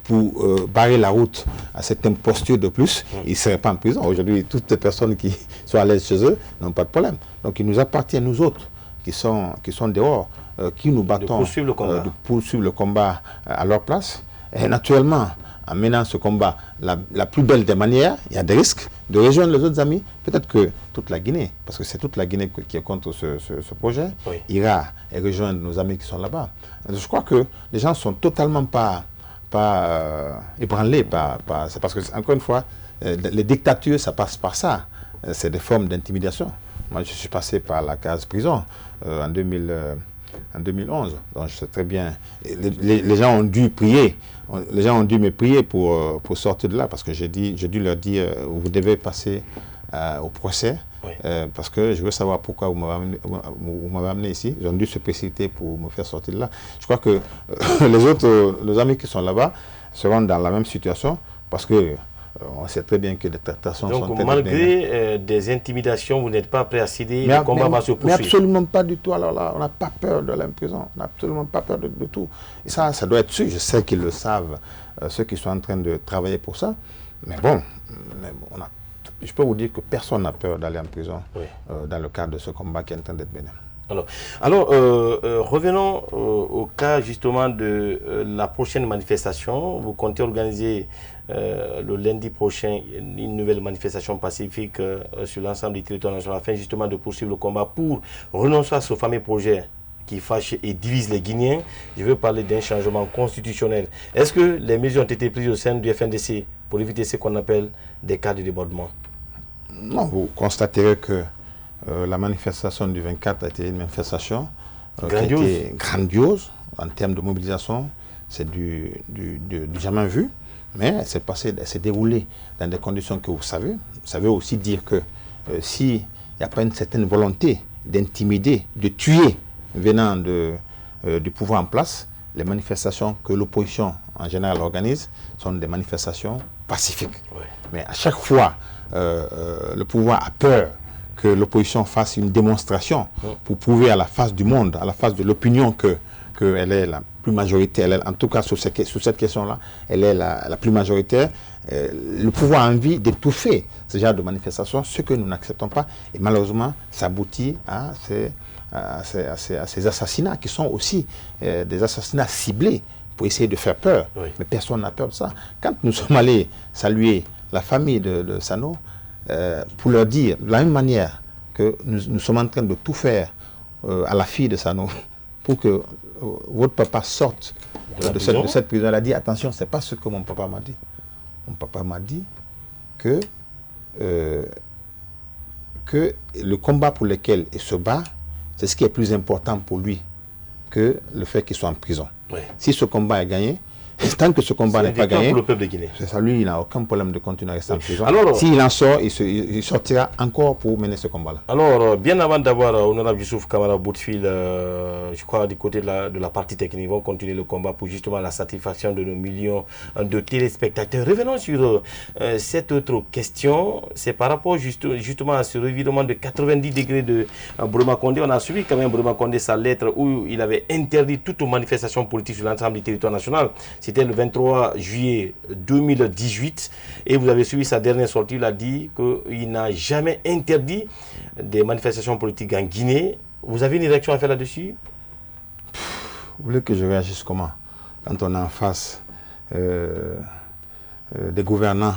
B: pour barrer la route à cette imposture de plus, ils ne seraient pas en prison. Aujourd'hui, toutes les personnes qui sont à l'aise chez eux n'ont pas de problème. Donc, il nous appartient, nous autres, qui sont dehors, qui nous battons de poursuivre le combat à leur place. Et naturellement, en menant ce combat, la plus belle des manières, il y a des risques de rejoindre les autres amis. Peut-être que toute la Guinée, parce que c'est toute la Guinée qui est contre ce projet, ira et rejoindre nos amis qui sont là-bas. Je crois que les gens ne sont totalement pas ébranlés. C'est parce que, encore une fois, les dictatures, ça passe par ça. C'est des formes d'intimidation. Moi, je suis passé par la case prison en 2011. Donc, je sais très bien. Les gens ont dû prier. Les gens ont dû me prier pour sortir de là parce que j'ai dû leur dire vous devez passer au procès parce que je veux savoir pourquoi vous m'avez amené ici. Ils ont dû se précipiter pour me faire sortir de là. Je crois que nos amis qui sont là-bas seront dans la même situation parce que on sait très bien que les tractations sont...
A: Donc, malgré des intimidations, vous n'êtes pas prêt à céder, le combat va se poursuivre.
B: Mais absolument pas du tout. Alors là, on n'a pas peur de l'imprison. On n'a absolument pas peur de tout. Et ça doit être sûr. Je sais qu'ils le savent, ceux qui sont en train de travailler pour ça. Mais bon, je peux vous dire que personne n'a peur d'aller en prison dans le cadre de ce combat qui est en train d'être mené.
A: Alors revenons au cas justement de la prochaine manifestation. Vous comptez organiser le lundi prochain une nouvelle manifestation pacifique sur l'ensemble du territoire national afin justement de poursuivre le combat pour renoncer à ce fameux projet qui fâche et divise les Guinéens. Je veux parler d'un changement constitutionnel. Est-ce que les mesures ont été prises au sein du FNDC pour éviter ce qu'on appelle des cas de débordement?
B: Non, vous constaterez que la manifestation du 24 a été une manifestation qui a été grandiose en termes de mobilisation. C'est du jamais vu, mais elle s'est déroulée dans des conditions que vous savez. Ça veut aussi dire que s'il n'y a pas une certaine volonté d'intimider, de tuer venant du pouvoir en place, les manifestations que l'opposition en général organise sont des manifestations pacifiques. Ouais. Mais à chaque fois, le pouvoir a peur que l'opposition fasse une démonstration pour prouver à la face du monde, à la face de l'opinion qu'elle est la plus majoritaire. En tout cas, sur cette question-là, elle est la plus majoritaire. Le pouvoir a envie d'étouffer ce genre de manifestation, ce que nous n'acceptons pas. Et malheureusement, ça aboutit à ces assassinats qui sont aussi des assassinats ciblés pour essayer de faire peur. Oui. Mais personne n'a peur de ça. Quand nous sommes allés saluer la famille de Sano, pour leur dire, de la même manière que nous sommes en train de tout faire à la fille de Sano, pour que votre papa sorte de cette prison, elle a dit, attention, ce n'est pas ce que mon papa m'a dit. Mon papa m'a dit que le combat pour lequel il se bat, c'est ce qui est plus important pour lui que le fait qu'il soit en prison. Oui. Si ce combat est gagné, tant que ce combat n'est pas gagné,
A: pour le peuple de Guinée.
B: C'est ça, lui, il n'a aucun problème de continuer à rester en prison. Alors, s'il en sort, il sortira encore pour mener ce combat-là.
A: Alors, bien avant d'avoir Honorable Youssouf Kamara Boutefil, je crois, du côté de la partie technique, ils vont continuer le combat pour justement la satisfaction de nos millions de téléspectateurs. Revenons sur cette autre question. C'est par rapport justement à ce revirement de 90 degrés de Broma Condé. On a suivi quand même Broma Condé sa lettre où il avait interdit toute manifestation politique sur l'ensemble du territoire national. C'était le 23 juillet 2018 et vous avez suivi sa dernière sortie. Il a dit qu'il n'a jamais interdit des manifestations politiques en Guinée. Vous avez une réaction à faire là-dessus?
B: Vous voulez que je réagisse comment? Quand on est en face des gouvernants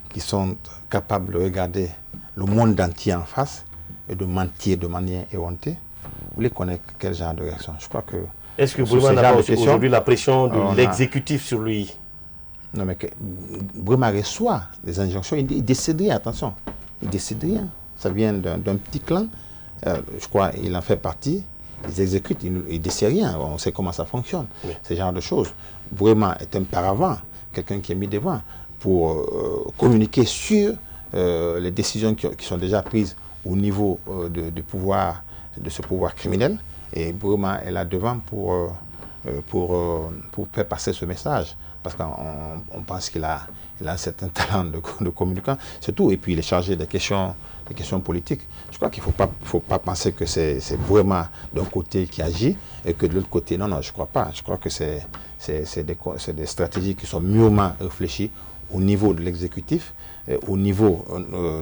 B: qui sont capables de regarder le monde entier en face et de mentir de manière éhontée, vous voulez connaître quel genre de réaction? Je crois que
A: est-ce que Brema n'a pas aujourd'hui la pression de l'exécutif sur lui?
B: Non, mais Brema reçoit des injonctions. Il ne décide rien, attention. Il ne décide rien. Ça vient d'un petit clan. Je crois qu'il en fait partie. Ils exécutent, ils ne décident rien. On sait comment ça fonctionne. Oui. Ce genre de choses. Brema est un paravent, quelqu'un qui est mis devant pour communiquer sur les décisions qui sont déjà prises au niveau de ce pouvoir criminel. Et Brema est là devant pour faire passer ce message. Parce qu'on pense qu'il a un certain talent de communicant, c'est tout. Et puis il est chargé des questions politiques. Je crois qu'il ne faut pas penser que c'est Brema d'un côté qui agit et que de l'autre côté, non, je ne crois pas. Je crois que c'est des stratégies qui sont mûrement réfléchies au niveau de l'exécutif, au niveau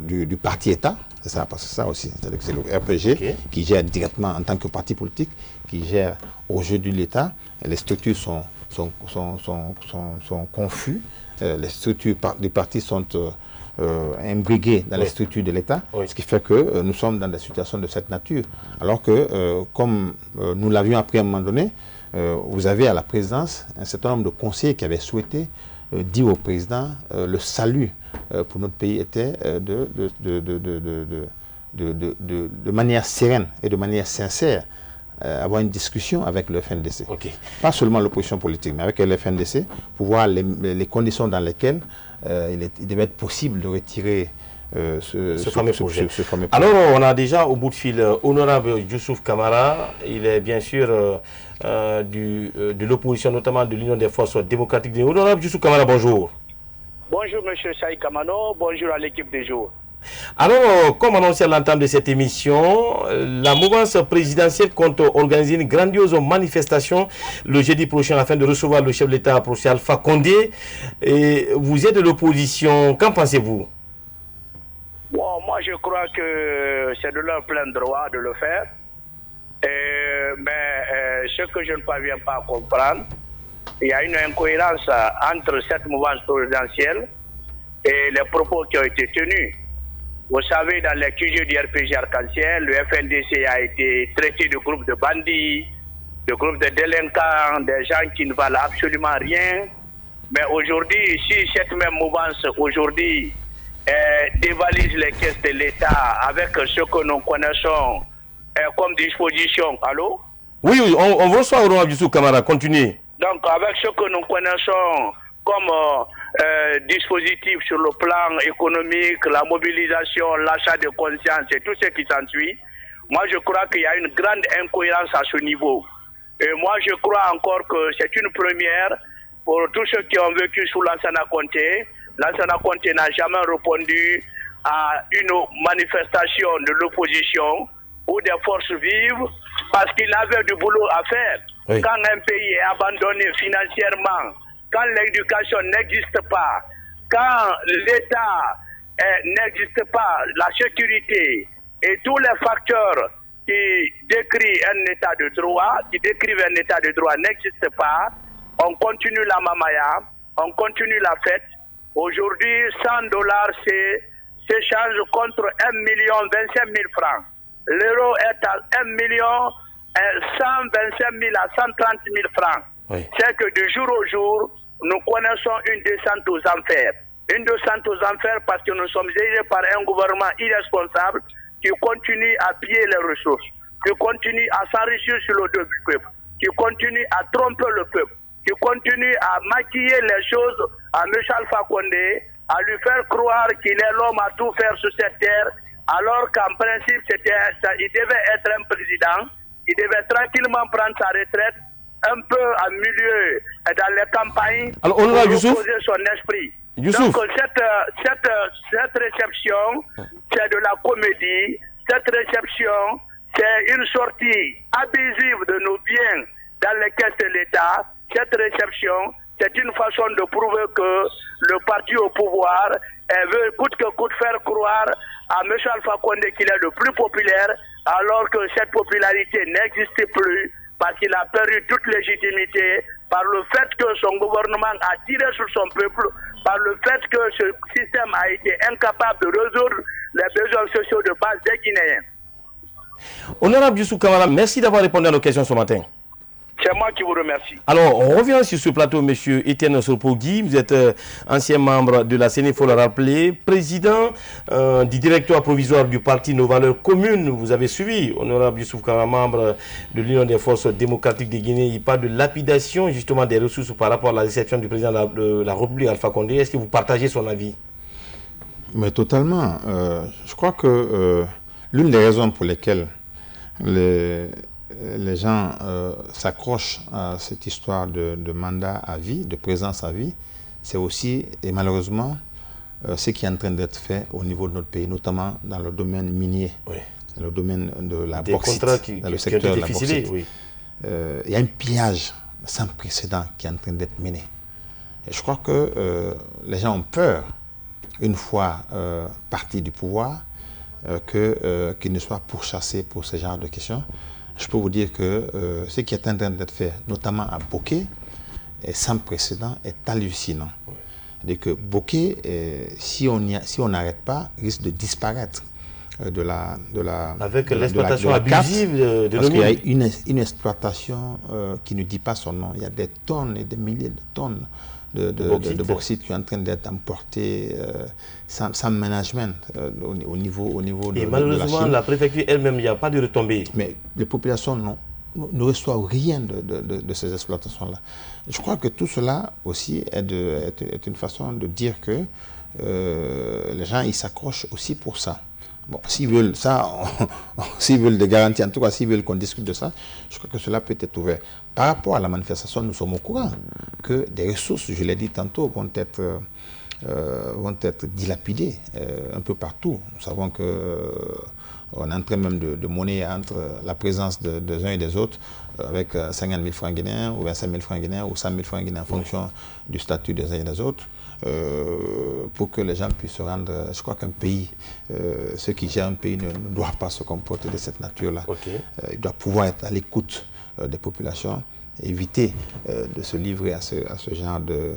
B: du parti-État. C'est ça, parce que ça aussi, c'est-à-dire que c'est le RPG qui gère directement en tant que parti politique, qui gère au jeu de l'État. Les structures sont confus. Les structures du parti sont imbriguées dans les structures de l'État, ce qui fait que nous sommes dans des situations de cette nature. Alors que, comme nous l'avions appris à un moment donné, vous avez à la présidence un certain nombre de conseillers qui avaient souhaité dire au président le salut pour notre pays était de manière sereine et de manière sincère avoir une discussion avec le FNDC. Pas seulement l'opposition politique, mais avec le FNDC pour voir les conditions dans lesquelles il devait être possible de retirer
A: ce fameux projet. Alors, on a déjà au bout de fil Honorable Youssouf Kamara. Il est bien sûr de l'opposition, notamment de l'Union des forces démocratiques. Honorable Youssouf Kamara, bonjour.
K: Bonjour, M. Saïd Kamano. Bonjour à l'équipe des jours.
A: Alors, comme annoncé à l'entame de cette émission, la mouvance présidentielle compte organiser une grandiose manifestation le jeudi prochain afin de recevoir le chef de l'État, professeur Alpha Condé. Et vous êtes de l'opposition, qu'en pensez-vous?
K: Bon, moi je crois que c'est de leur plein droit de le faire. Mais ce que je ne parviens pas à comprendre, il y a une incohérence entre cette mouvance présidentielle et les propos qui ont été tenus. Vous savez, dans les QG du RPG Arc-en-Ciel, le FNDC a été traité de groupe de bandits, de groupe de délinquants, des gens qui ne valent absolument rien. Mais aujourd'hui, si cette même mouvance aujourd'hui dévalise les caisses de l'État avec ce que nous connaissons comme disposition, allô?
A: Oui, on vous reçoit, Laurent Youssou Kamara, continuez.
K: Donc, avec ce que nous connaissons comme dispositif sur le plan économique, la mobilisation, l'achat de conscience et tout ce qui s'ensuit, moi je crois qu'il y a une grande incohérence à ce niveau. Et moi je crois encore que c'est une première pour tous ceux qui ont vécu sous Lansana Conté. Lansana Conté n'a jamais répondu à une manifestation de l'opposition ou des forces vives parce qu'il avait du boulot à faire. Oui. Quand un pays est abandonné financièrement, quand l'éducation n'existe pas, quand l'État n'existe pas, la sécurité et tous les facteurs qui décrivent un état de droit, n'existent pas, on continue la mamaya, on continue la fête. Aujourd'hui, $100 s'échange contre 1,025 000 francs. L'euro est à 1,125 000 à 130 000 francs. Oui. C'est que de jour au jour, nous connaissons une descente aux enfers. Une descente aux enfers parce que nous sommes dirigés par un gouvernement irresponsable qui continue à piller les ressources, qui continue à s'enrichir sur le dos du peuple, qui continue à tromper le peuple, qui continue à maquiller les choses à M. Alpha Condé, à lui faire croire qu'il est l'homme à tout faire sur cette terre, alors qu'en principe, il devait être un président, il devait tranquillement prendre sa retraite, un peu en milieu dans les campagnes,
A: alors, pour
K: reposer son esprit.
A: Youssouf.
K: Donc cette réception, c'est de la comédie. Cette réception, c'est une sortie abusive de nos biens dans les caisses de l'État. Cette réception, c'est une façon de prouver que le parti au pouvoir veut coûte que coûte faire croire à M. Alpha Condé qu'il est le plus populaire, alors que cette popularité n'existe plus parce qu'il a perdu toute légitimité par le fait que son gouvernement a tiré sur son peuple, par le fait que ce système a été incapable de résoudre les besoins sociaux de base des Guinéens.
A: Honorable Youssou Kamara, merci d'avoir répondu à nos questions ce matin.
K: C'est moi qui vous remercie.
A: Alors, on revient sur ce plateau, M. Etienne Sopogui. Vous êtes ancien membre de la CENI, il faut le rappeler, président du directoire provisoire du parti Nos Valeurs Communes. Vous avez suivi, honorable Youssou Kamara, membre de l'Union des Forces démocratiques de Guinée. Il parle de lapidation justement des ressources par rapport à la réception du président de la République, Alpha Condé. Est-ce que vous partagez son avis?
B: Mais totalement. Je crois que l'une des raisons pour lesquelles les gens s'accrochent à cette histoire de mandat à vie, de présence à vie, c'est aussi, et malheureusement, ce qui est en train d'être fait au niveau de notre pays, notamment dans le domaine minier, dans le domaine de la bauxite, dans le secteur de la bauxite. Oui. Il y a un pillage sans précédent qui est en train d'être mené. Et je crois que les gens ont peur, une fois partis du pouvoir, qu'ils ne soient pourchassés pour ce genre de questions. Je peux vous dire que ce qui est en train d'être fait, notamment à Boké, est sans précédent, est hallucinant. Oui. Que Boké, si on n'arrête pas, risque de disparaître
A: avec l'exploitation abusive de
B: parce qu'il y a une exploitation qui ne dit pas son nom. Il y a des tonnes et des milliers de tonnes de bauxite qui sont en train d'être emportées sans management au niveau
A: et malheureusement, la préfecture elle-même, il n'y a pas de retombées.
B: Mais les populations ne reçoivent rien de ces exploitations-là. Je crois que tout cela aussi est une façon de dire que les gens ils s'accrochent aussi pour ça. Bon, s'ils veulent ça, s'ils veulent des garanties, en tout cas s'ils veulent qu'on discute de ça, je crois que cela peut être ouvert. Par rapport à la manifestation, nous sommes au courant que des ressources, je l'ai dit tantôt, vont être dilapidées un peu partout. Nous savons que On est en train même de monnayer entre la présence des uns et des autres, avec 50 000 francs guinéens, ou 25 000 francs guinéens, ou 100 000 francs guinéens en fonction du statut des uns et des autres, pour que les gens puissent se rendre. Je crois qu'un pays, ceux qui gèrent un pays ne doivent pas se comporter de cette nature-là. Ils doivent pouvoir être à l'écoute des populations, éviter de se livrer à ce genre de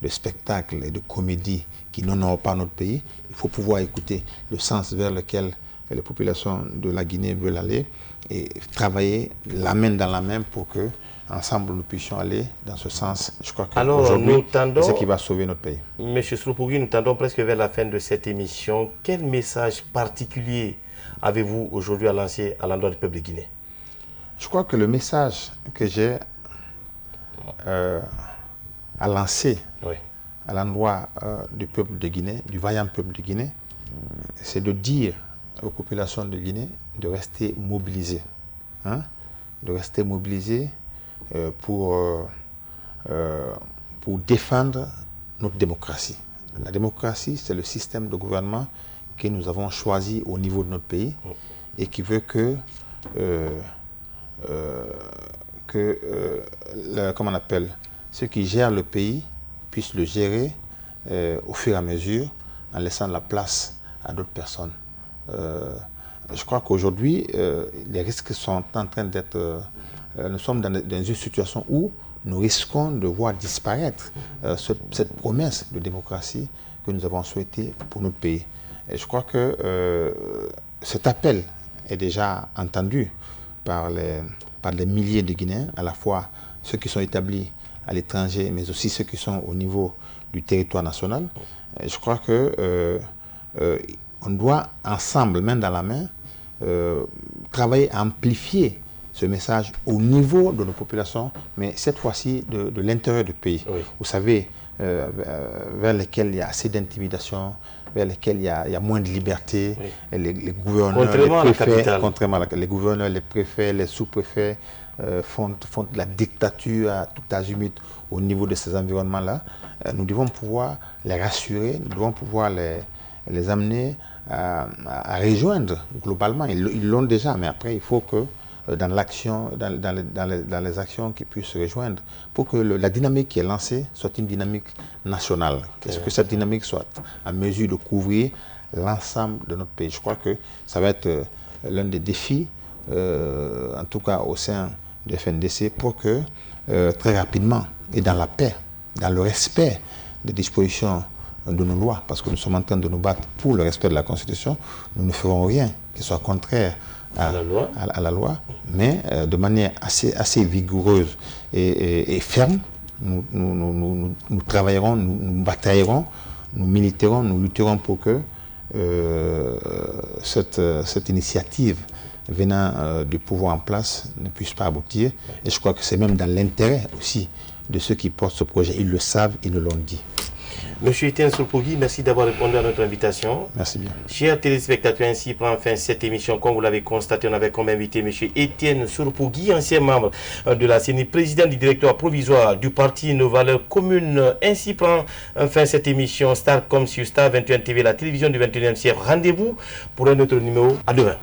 B: spectacles et de comédies qui n'honorent pas notre pays. Il faut pouvoir écouter le sens vers lequel les populations de la Guinée veulent aller et travailler la main dans la main pour que ensemble nous puissions aller dans ce sens. Je crois qu'aujourd'hui, c'est ce qui va sauver notre pays.
A: Monsieur Sroupougui, nous tendons presque vers la fin de cette émission. Quel message particulier avez-vous aujourd'hui à lancer à l'endroit du peuple de Guinée?
B: Je crois que le message que j'ai à lancer à l'endroit du peuple de Guinée, du vaillant peuple de Guinée, c'est de dire aux populations de Guinée de rester mobilisées. De rester mobilisées pour défendre notre démocratie. La démocratie, c'est le système de gouvernement que nous avons choisi au niveau de notre pays et qui veut que comment on appelle, ceux qui gèrent le pays puissent le gérer au fur et à mesure en laissant la place à d'autres personnes. Je crois qu'aujourd'hui, les risques sont en train d'être... nous sommes dans une situation où nous risquons de voir disparaître cette promesse de démocratie que nous avons souhaitée pour notre pays. Et je crois que cet appel est déjà entendu par les milliers de Guinéens, à la fois ceux qui sont établis à l'étranger, mais aussi ceux qui sont au niveau du territoire national. Et je crois que on doit ensemble, main dans la main, travailler à amplifier ce message au niveau de nos populations, mais cette fois-ci de l'intérieur du pays. Vous savez, vers lesquels il y a assez d'intimidation, vers lesquels il y a moins de liberté. Les gouverneurs, les gouverneurs, les préfets, les sous-préfets font de la dictature à tout azimut au niveau de ces environnements-là. Nous devons pouvoir les rassurer, nous devons pouvoir les amener à rejoindre globalement. Ils l'ont déjà, mais après il faut que dans l'action, dans les actions qui puissent se rejoindre, pour que la dynamique qui est lancée soit une dynamique nationale, que cette dynamique soit en mesure de couvrir l'ensemble de notre pays. Je crois que ça va être l'un des défis, en tout cas au sein de FNDC, pour que très rapidement et dans la paix, dans le respect des dispositions de nos lois, parce que nous sommes en train de nous battre pour le respect de la Constitution, nous ne ferons rien qui soit contraire à la loi, mais de manière assez vigoureuse et ferme, nous travaillerons, nous bataillerons, nous militerons, nous lutterons pour que cette initiative venant du pouvoir en place ne puisse pas aboutir. Et je crois que c'est même dans l'intérêt aussi de ceux qui portent ce projet. Ils le savent, ils nous l'ont dit.
A: Monsieur Etienne Sroupougui, merci d'avoir répondu à notre invitation.
B: Merci bien.
A: Chers téléspectateurs, ainsi prend fin cette émission. Comme vous l'avez constaté, on avait comme invité monsieur Etienne Sroupougui, ancien membre de la CENI, président du directoire provisoire du parti Nos Valeurs Communes. Ainsi prend fin cette émission Starcom sur Star 21 TV, la télévision du 21e siècle. Rendez-vous pour un autre numéro. À demain.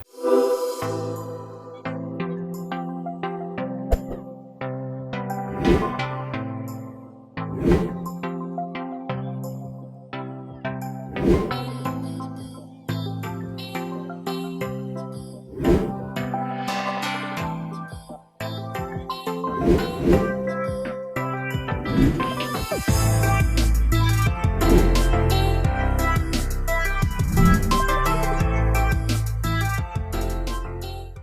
L: Thank you.